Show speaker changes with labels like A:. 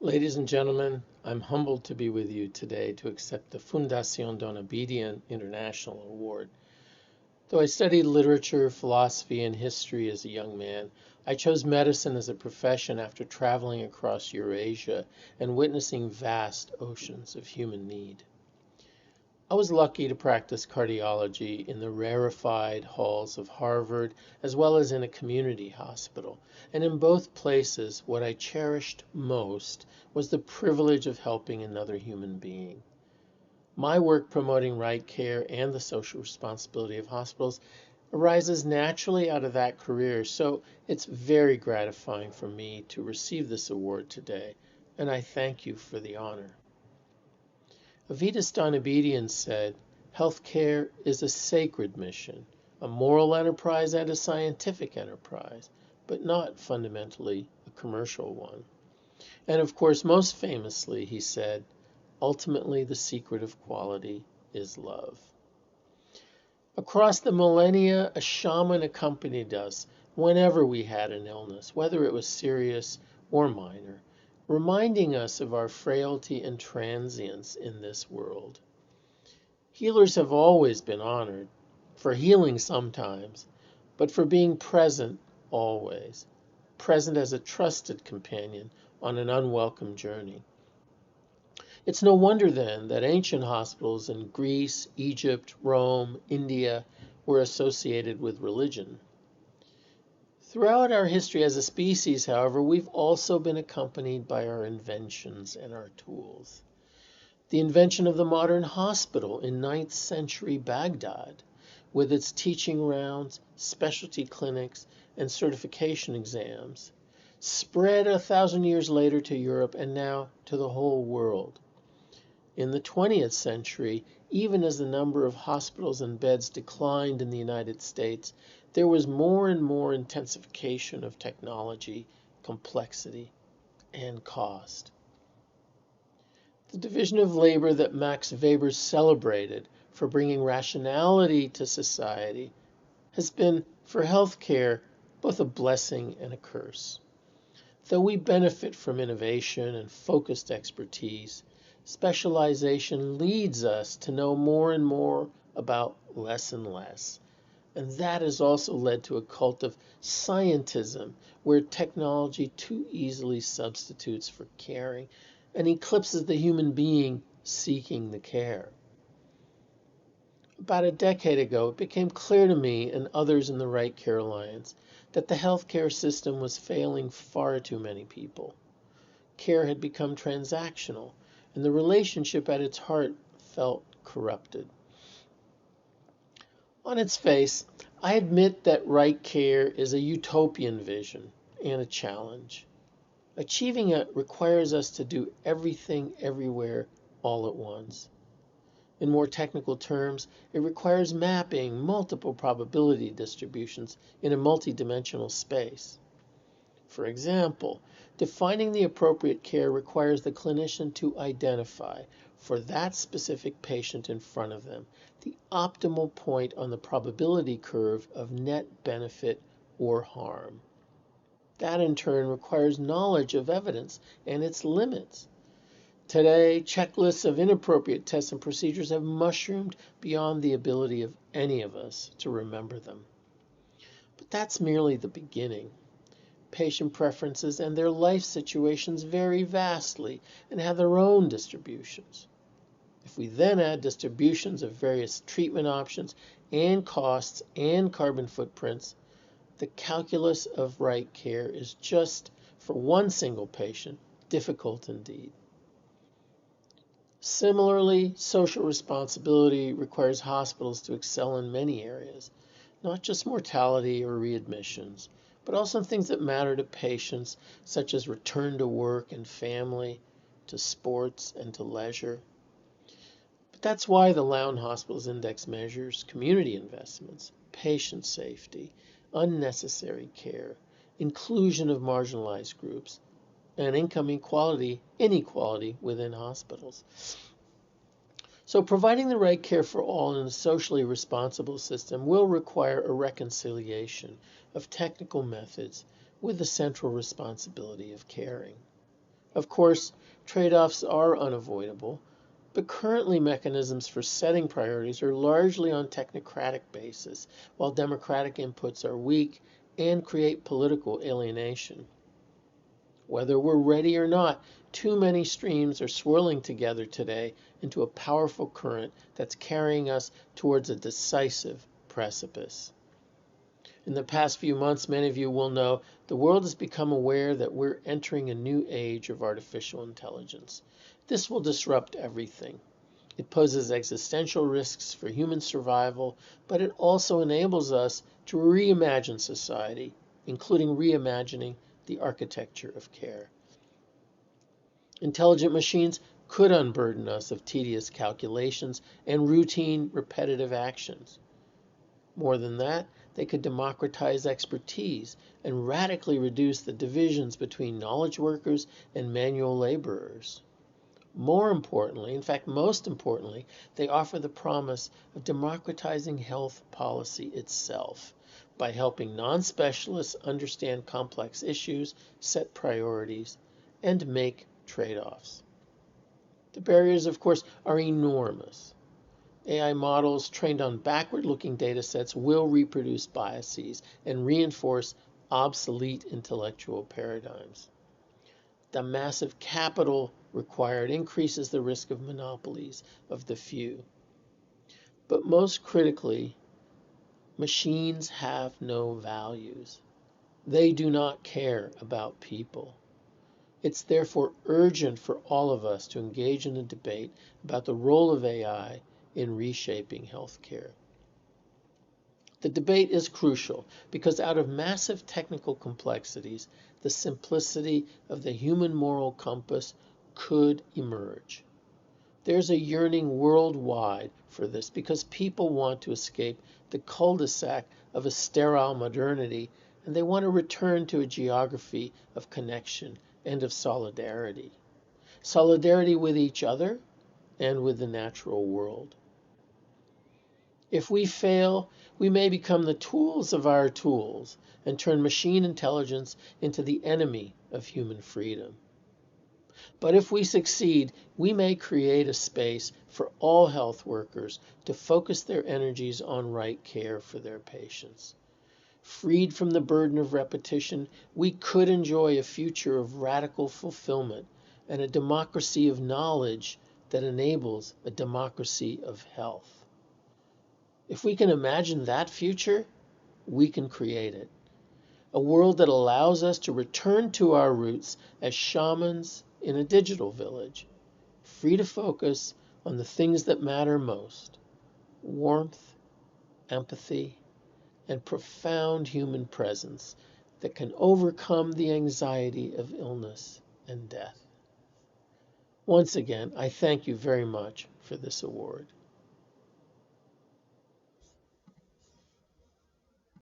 A: Ladies and gentlemen, I'm humbled to be with you today to accept the Fundación Donabedian International Award. Though I studied literature, philosophy, and history as a young man, I chose medicine as a profession after traveling across Eurasia and witnessing vast oceans of human need. I was lucky to practice cardiology in the rarefied halls of Harvard as well as in a community hospital. And in both places, what I cherished most was the privilege of helping another human being. My work promoting right care and the social responsibility of hospitals arises naturally out of that career, so it's very gratifying for me to receive this award today, and I thank you for the honor. Avedis Donabedian said, "Healthcare is a sacred mission, a moral enterprise and a scientific enterprise, but not fundamentally a commercial one." And of course, most famously, he said, "Ultimately, the secret of quality is love." Across the millennia, a shaman accompanied us whenever we had an illness, whether it was serious or minor, reminding us of our frailty and transience in this world. Healers have always been honored, for healing sometimes, but for being present always, present as a trusted companion on an unwelcome journey. It's no wonder then that ancient hospitals in Greece, Egypt, Rome, India were associated with religion. Throughout our history as a species, however, we've also been accompanied by our inventions and our tools. The invention of the modern hospital in 9th century Baghdad, with its teaching rounds, specialty clinics, and certification exams, spread 1,000 years later to Europe and now to the whole world. In the 20th century, even as the number of hospitals and beds declined in the United States, there was more and more intensification of technology, complexity, and cost. The division of labor that Max Weber celebrated for bringing rationality to society has been, for healthcare, both a blessing and a curse. Though we benefit from innovation and focused expertise, specialization leads us to know more and more about less and less. And that has also led to a cult of scientism, where technology too easily substitutes for caring and eclipses the human being seeking the care. About a decade ago, it became clear to me and others in the Right Care Alliance that the healthcare system was failing far too many people. Care had become transactional, and the relationship at its heart felt corrupted. On its face, I admit that right care is a utopian vision and a challenge. Achieving it requires us to do everything everywhere all at once. In more technical terms, it requires mapping multiple probability distributions in a multidimensional space. For example, defining the appropriate care requires the clinician to identify, for that specific patient in front of them, the optimal point on the probability curve of net benefit or harm. That in turn requires knowledge of evidence and its limits. Today, checklists of inappropriate tests and procedures have mushroomed beyond the ability of any of us to remember them. But that's merely the beginning. Patient preferences and their life situations vary vastly and have their own distributions. If we then add distributions of various treatment options and costs and carbon footprints, the calculus of right care is just, for one single patient, difficult indeed. Similarly, social responsibility requires hospitals to excel in many areas, not just mortality or readmissions, but also things that matter to patients, such as return to work and family, to sports and to leisure. But that's why the Lown Hospitals Index measures community investments, patient safety, unnecessary care, inclusion of marginalized groups, and income inequality within hospitals. So providing the right care for all in a socially responsible system will require a reconciliation of technical methods with the central responsibility of caring. Of course, trade-offs are unavoidable, but currently mechanisms for setting priorities are largely on technocratic basis, while democratic inputs are weak and create political alienation. Whether we're ready or not, too many streams are swirling together today into a powerful current that's carrying us towards a decisive precipice. In the past few months, many of you will know, the world has become aware that we're entering a new age of artificial intelligence. This will disrupt everything. It poses existential risks for human survival, but it also enables us to reimagine society, including reimagining the architecture of care. Intelligent machines could unburden us of tedious calculations and routine, repetitive actions. More than that, they could democratize expertise and radically reduce the divisions between knowledge workers and manual laborers. More importantly, in fact, most importantly, they offer the promise of democratizing health policy itself by helping non-specialists understand complex issues, set priorities, and make trade-offs. The barriers, of course, are enormous. AI models trained on backward-looking data sets will reproduce biases and reinforce obsolete intellectual paradigms. The massive capital required increases the risk of monopolies of the few. But most critically, machines have no values. They do not care about people. It's therefore urgent for all of us to engage in a debate about the role of AI in reshaping healthcare. The debate is crucial because out of massive technical complexities, the simplicity of the human moral compass could emerge. There's a yearning worldwide for this because people want to escape the cul-de-sac of a sterile modernity, and they want to return to a geography of connection and of solidarity. Solidarity with each other and with the natural world. If we fail, we may become the tools of our tools and turn machine intelligence into the enemy of human freedom. But if we succeed, we may create a space for all health workers to focus their energies on right care for their patients. Freed from the burden of repetition, we could enjoy a future of radical fulfillment and a democracy of knowledge that enables a democracy of health. If we can imagine that future, we can create it. A world that allows us to return to our roots as shamans in a digital village, free to focus on the things that matter most: warmth, empathy, and profound human presence that can overcome the anxiety of illness and death. Once again, I thank you very much for this award.